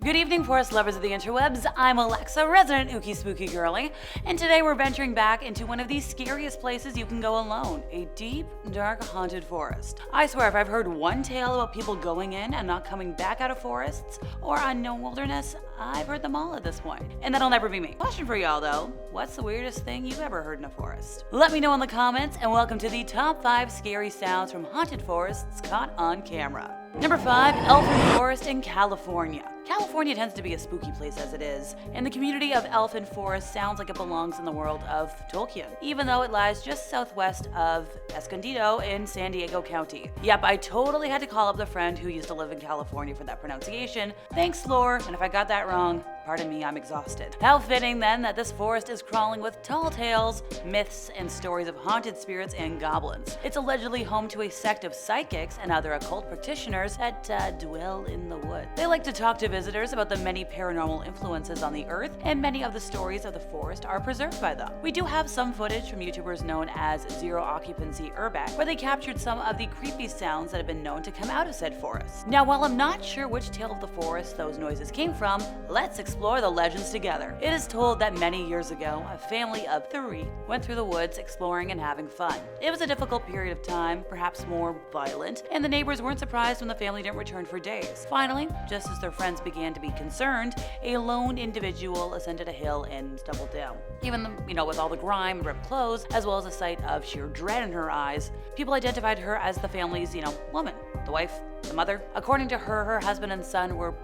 Good evening, forest lovers of the interwebs. I'm Alexa, resident ooky spooky girly, and today we're venturing back into one of the scariest places you can go alone, a deep, dark, haunted forest. I swear, if I've heard one tale about people going in and not coming back out of forests or unknown wilderness, I've heard them all at this point. And that'll never be me. Question for y'all though, what's the weirdest thing you've ever heard in a forest? Let me know in the comments, and welcome to the top 5 scary sounds from haunted forests caught on camera. Number 5, Elfin Forest in California. California tends to be a spooky place as it is, and the community of Elfin Forest sounds like it belongs in the world of Tolkien, even though it lies just southwest of Escondido in San Diego County. Yep, I totally had to call up the friend who used to live in California for that pronunciation. Thanks, Lore, and if I got that wrong, pardon me, I'm exhausted. How fitting then that this forest is crawling with tall tales, myths, and stories of haunted spirits and goblins. It's allegedly home to a sect of psychics and other occult practitioners that dwell in the woods. They like to talk to visitors about the many paranormal influences on the earth, and many of the stories of the forest are preserved by them. We do have some footage from YouTubers known as Zero Occupancy Urbex, where they captured some of the creepy sounds that have been known to come out of said forest. Now, while I'm not sure which tale of the forest those noises came from, let's explore the legends together. It is told that many years ago, a family of 3 went through the woods exploring and having fun. It was a difficult period of time, perhaps more violent, and the neighbors weren't surprised when the family didn't return for days. Finally, just as their friends began to be concerned, a lone individual ascended a hill and stumbled down. Even, with all the grime and ripped clothes, as well as a sight of sheer dread in her eyes, people identified her as the family's, woman, the wife, the mother. According to her, her husband and son were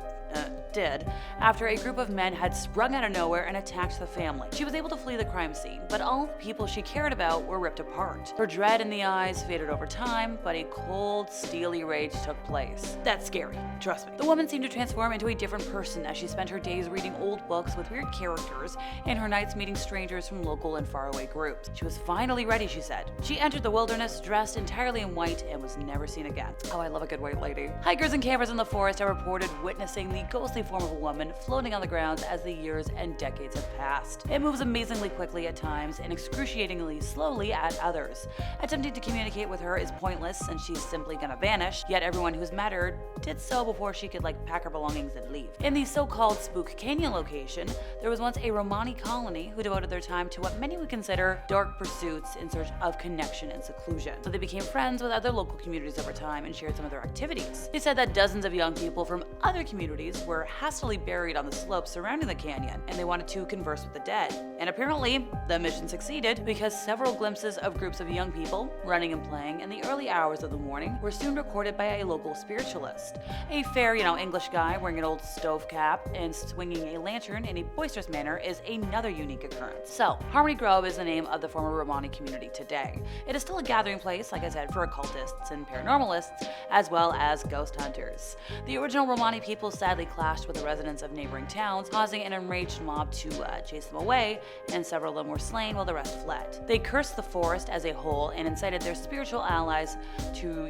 dead after a group of men had sprung out of nowhere and attacked the family. She was able to flee the crime scene, but all the people she cared about were ripped apart. Her dread in the eyes faded over time, but a cold, steely rage took place. That's scary, trust me. The woman seemed to transform into a different person as she spent her days reading old books with weird characters and her nights meeting strangers from local and faraway groups. She was finally ready, she said. She entered the wilderness dressed entirely in white and was never seen again. Oh, I love a good white lady. Hikers and campers in the forest have reported witnessing the ghostly form of a woman floating on the ground as the years and decades have passed. It moves amazingly quickly at times and excruciatingly slowly at others. Attempting to communicate with her is pointless since she's simply gonna vanish, yet everyone who's met her did so before she could pack her belongings and leave. In the so-called Spook Canyon location, there was once a Romani colony who devoted their time to what many would consider dark pursuits in search of connection and seclusion. So they became friends with other local communities over time and shared some of their activities. They said that dozens of young people from other communities were hastily buried on the slopes surrounding the canyon, and they wanted to converse with the dead. And apparently, the mission succeeded because several glimpses of groups of young people running and playing in the early hours of the morning were soon recorded by a local spiritualist. A fair, English guy wearing an old stove cap and swinging a lantern in a boisterous manner is another unique occurrence. So, Harmony Grove is the name of the former Romani community today. It is still a gathering place, like I said, for occultists and paranormalists, as well as ghost hunters. The original Romani people sadly clashed with the residents of neighboring towns, causing an enraged mob to chase them away, and several of them were slain while the rest fled. They cursed the forest as a whole and incited their spiritual allies to,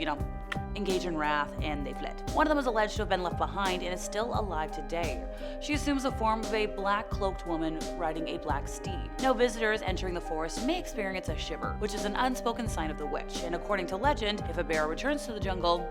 engage in wrath, and they fled. One of them is alleged to have been left behind and is still alive today. She assumes the form of a black cloaked woman riding a black steed. Now, visitors entering the forest may experience a shiver, which is an unspoken sign of the witch, and according to legend, if a bear returns to the jungle,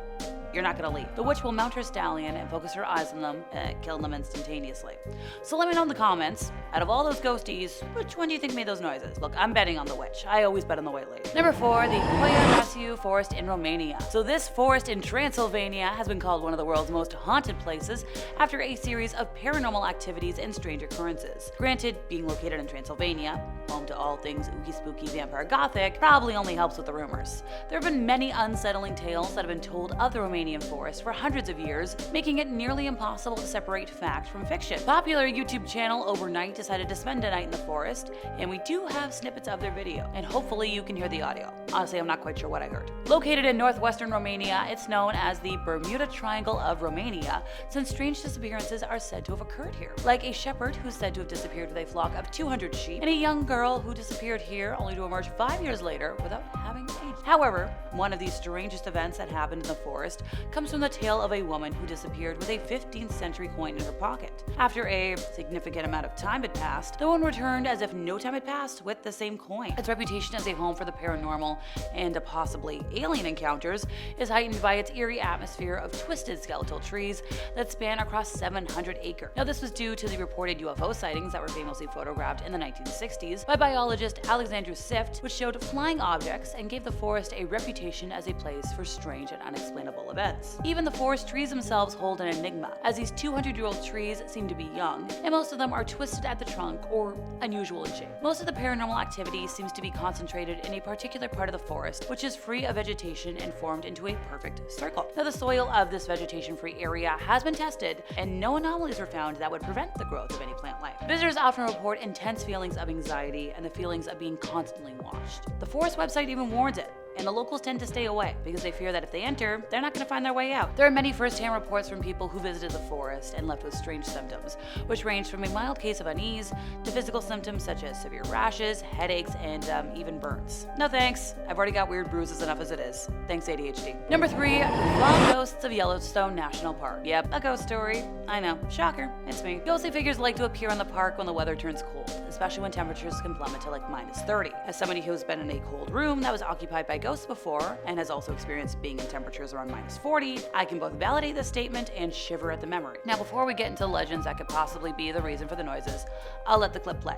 you're not gonna leave. The witch will mount her stallion and focus her eyes on them, killing them instantaneously. So let me know in the comments, out of all those ghosties, which one do you think made those noises? Look, I'm betting on the witch. I always bet on the white lady. Number 4, the Hoia Baciu Forest in Romania. So this forest in Transylvania has been called one of the world's most haunted places after a series of paranormal activities and strange occurrences. Granted, being located in Transylvania, home to all things ooky spooky vampire gothic, probably only helps with the rumors. There have been many unsettling tales that have been told of the Romanian forest for hundreds of years, making it nearly impossible to separate fact from fiction. Popular YouTube channel Overnight decided to spend a night in the forest, and we do have snippets of their video, and hopefully you can hear the audio. Honestly, I'm not quite sure what I heard. Located in northwestern Romania, it's known as the Bermuda Triangle of Romania, since strange disappearances are said to have occurred here. Like a shepherd who's said to have disappeared with a flock of 200 sheep, and a young girl who disappeared here only to emerge 5 years later without having having aged. However, one of the strangest events that happened in the forest comes from the tale of a woman who disappeared with a 15th century coin in her pocket. After a significant amount of time had passed, the woman returned as if no time had passed with the same coin. Its reputation as a home for the paranormal and possibly alien encounters is heightened by its eerie atmosphere of twisted skeletal trees that span across 700 acres. Now, this was due to the reported UFO sightings that were famously photographed in the 1960s by biologist Alexander Sift, which showed flying objects and gave the forest a reputation as a place for strange and unexplainable events. Even the forest trees themselves hold an enigma, as these 200-year-old trees seem to be young, and most of them are twisted at the trunk or unusual in shape. Most of the paranormal activity seems to be concentrated in a particular part of the forest, which is free of vegetation and formed into a perfect circle. Now, the soil of this vegetation-free area has been tested, and no anomalies were found that would prevent the growth of any plant life. Visitors often report intense feelings of anxiety and the feelings of being constantly watched. The forest website even warns it, and the locals tend to stay away because they fear that if they enter, they're not going to find their way out. There are many first-hand reports from people who visited the forest and left with strange symptoms, which range from a mild case of unease to physical symptoms such as severe rashes, headaches, and even burns. No thanks, I've already got weird bruises enough as it is. Thanks, ADHD. Number 3, the ghosts of Yellowstone National Park. Yep, a ghost story. I know, shocker, it's me. Ghostly figures like to appear in the park when the weather turns cold, especially when temperatures can plummet to like -30. As somebody who's been in a cold room that was occupied by ghosts before and has also experienced being in temperatures around -40, I can both validate this statement and shiver at the memory. Now, before we get into legends that could possibly be the reason for the noises, I'll let the clip play.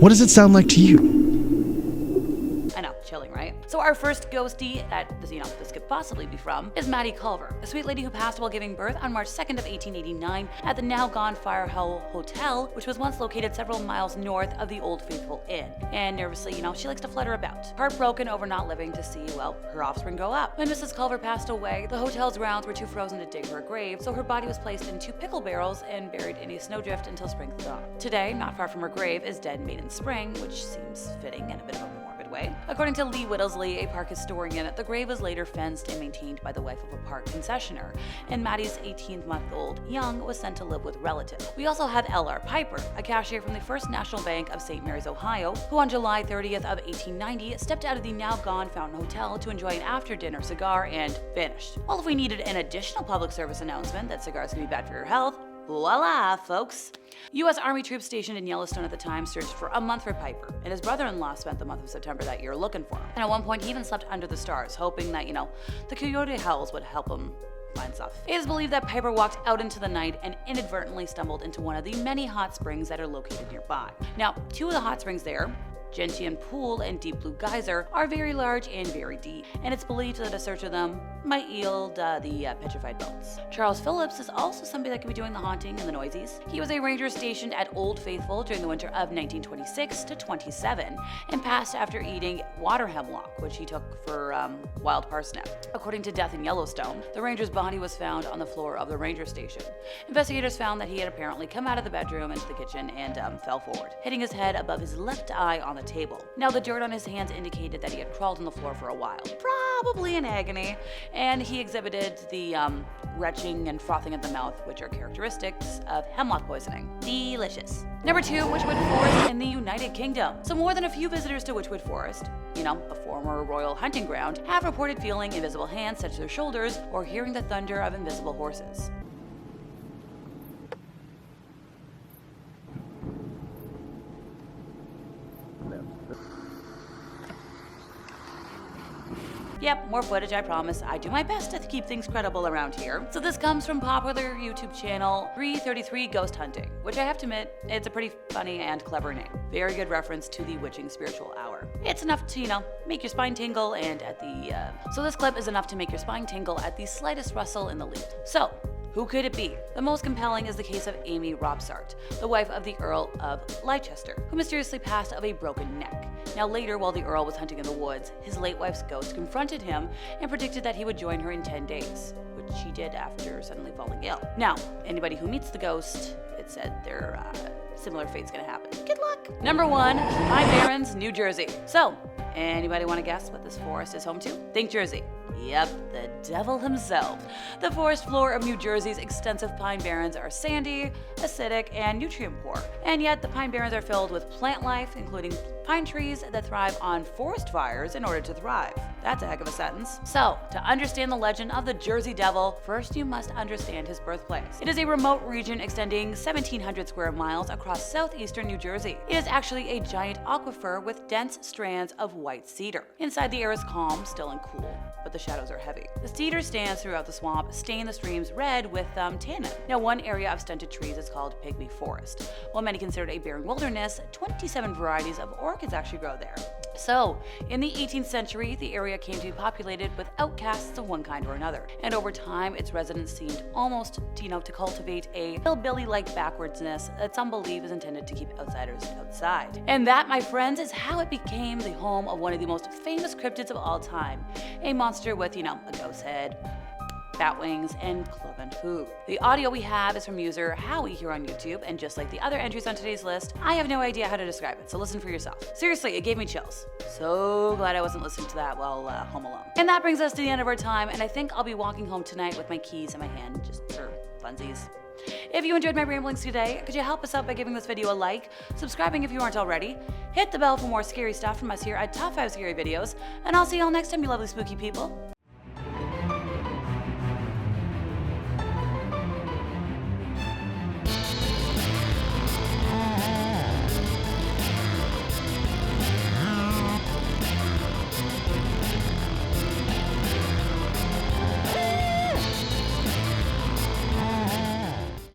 What does it sound like to you? I know, chilling, right? So our first ghostie that this could possibly be from is Maddie Culver, a sweet lady who passed while giving birth on March 2nd of 1889 at the now gone Fire Hell Hotel, which was once located several miles north of the Old Faithful Inn. And nervously, she likes to flutter about, heartbroken over not living to see, her offspring grow up. When Mrs. Culver passed away, the hotel's grounds were too frozen to dig her grave, so her body was placed in 2 pickle barrels and buried in a snowdrift until spring thawed. Today, not far from her grave, is Dead Maiden Spring, which seems fitting and a bit of a morbid way. According to Lee Whittlesley, a park historian, the grave was later fenced and maintained by the wife of a park concessionaire, and Maddie's 18-month-old young was sent to live with relatives. We also have L.R. Piper, a cashier from the First National Bank of St. Mary's, Ohio, who on July 30th of 1890 stepped out of the now-gone Fountain Hotel to enjoy an after-dinner cigar and vanished. Well, if we needed an additional public service announcement that cigars can be bad for your health, voila, folks. U.S. Army troops stationed in Yellowstone at the time searched for a month for Piper, and his brother-in-law spent the month of September that year looking for him. And at one point, he even slept under the stars, hoping that, the coyote howls would help him find stuff. It is believed that Piper walked out into the night and inadvertently stumbled into one of the many hot springs that are located nearby. Now, 2 of the hot springs there, Gentian Pool and Deep Blue Geyser, are very large and very deep, and it's believed that a search of them might yield the petrified bones. Charles Phillips is also somebody that could be doing the haunting and the noisies. He was a ranger stationed at Old Faithful during the winter of 1926 to 27 and passed after eating water hemlock, which he took for wild parsnip. According to Death in Yellowstone, the ranger's body was found on the floor of the ranger station. Investigators found that he had apparently come out of the bedroom into the kitchen and fell forward, hitting his head above his left eye on the table. Now, the dirt on his hands indicated that he had crawled on the floor for a while, probably in agony, and he exhibited the retching and frothing at the mouth, which are characteristics of hemlock poisoning. Delicious. Number 2, Wychwood Forest in the United Kingdom. So more than a few visitors to Wychwood Forest, a former royal hunting ground, have reported feeling invisible hands touch their shoulders or hearing the thunder of invisible horses. Yep, more footage, I promise. I do my best to keep things credible around here. So this comes from popular YouTube channel 333 Ghost Hunting, which I have to admit, it's a pretty funny and clever name. Very good reference to the witching spiritual hour. It's enough to, make your spine tingle and So this clip is enough to make your spine tingle at the slightest rustle in the leaf. So, who could it be? The most compelling is the case of Amy Robsart, the wife of the Earl of Leicester, who mysteriously passed of a broken neck. Now later, while the Earl was hunting in the woods, his late wife's ghost confronted him and predicted that he would join her in 10 days, which he did after suddenly falling ill. Now, anybody who meets the ghost, it said their similar fate's gonna happen. Good luck! Number 1, Pine Barrens, New Jersey. So, anybody want to guess what this forest is home to? Think Jersey. Yep, the devil himself. The forest floor of New Jersey's extensive Pine Barrens are sandy, acidic, and nutrient poor. And yet, the Pine Barrens are filled with plant life, including Pine trees that thrive on forest fires in order to thrive. That's a heck of a sentence. So, to understand the legend of the Jersey Devil, first you must understand his birthplace. It is a remote region extending 1,700 square miles across southeastern New Jersey. It is actually a giant aquifer with dense strands of white cedar. Inside, the air is calm, still and cool, but the shadows are heavy. The cedar stands throughout the swamp stain the streams red with tannin. Now, one area of stunted trees is called Pygmy Forest. While many consider it a barren wilderness, 27 varieties of orchids actually grow there. So, in the 18th century, the area came to be populated with outcasts of one kind or another. And over time, its residents seemed almost, to cultivate a hillbilly-like backwardsness that some believe is intended to keep outsiders outside. And that, my friends, is how it became the home of one of the most famous cryptids of all time. A monster with, a ghost head, bat wings, and cloven hoof. The audio we have is from user Howie here on YouTube, and just like the other entries on today's list, I have no idea how to describe it, so listen for yourself. Seriously, it gave me chills. So glad I wasn't listening to that while home alone. And that brings us to the end of our time, and I think I'll be walking home tonight with my keys in my hand, just for funsies. If you enjoyed my ramblings today, could you help us out by giving this video a like, subscribing if you aren't already, hit the bell for more scary stuff from us here at Top 5 Scary Videos, and I'll see y'all next time, you lovely spooky people.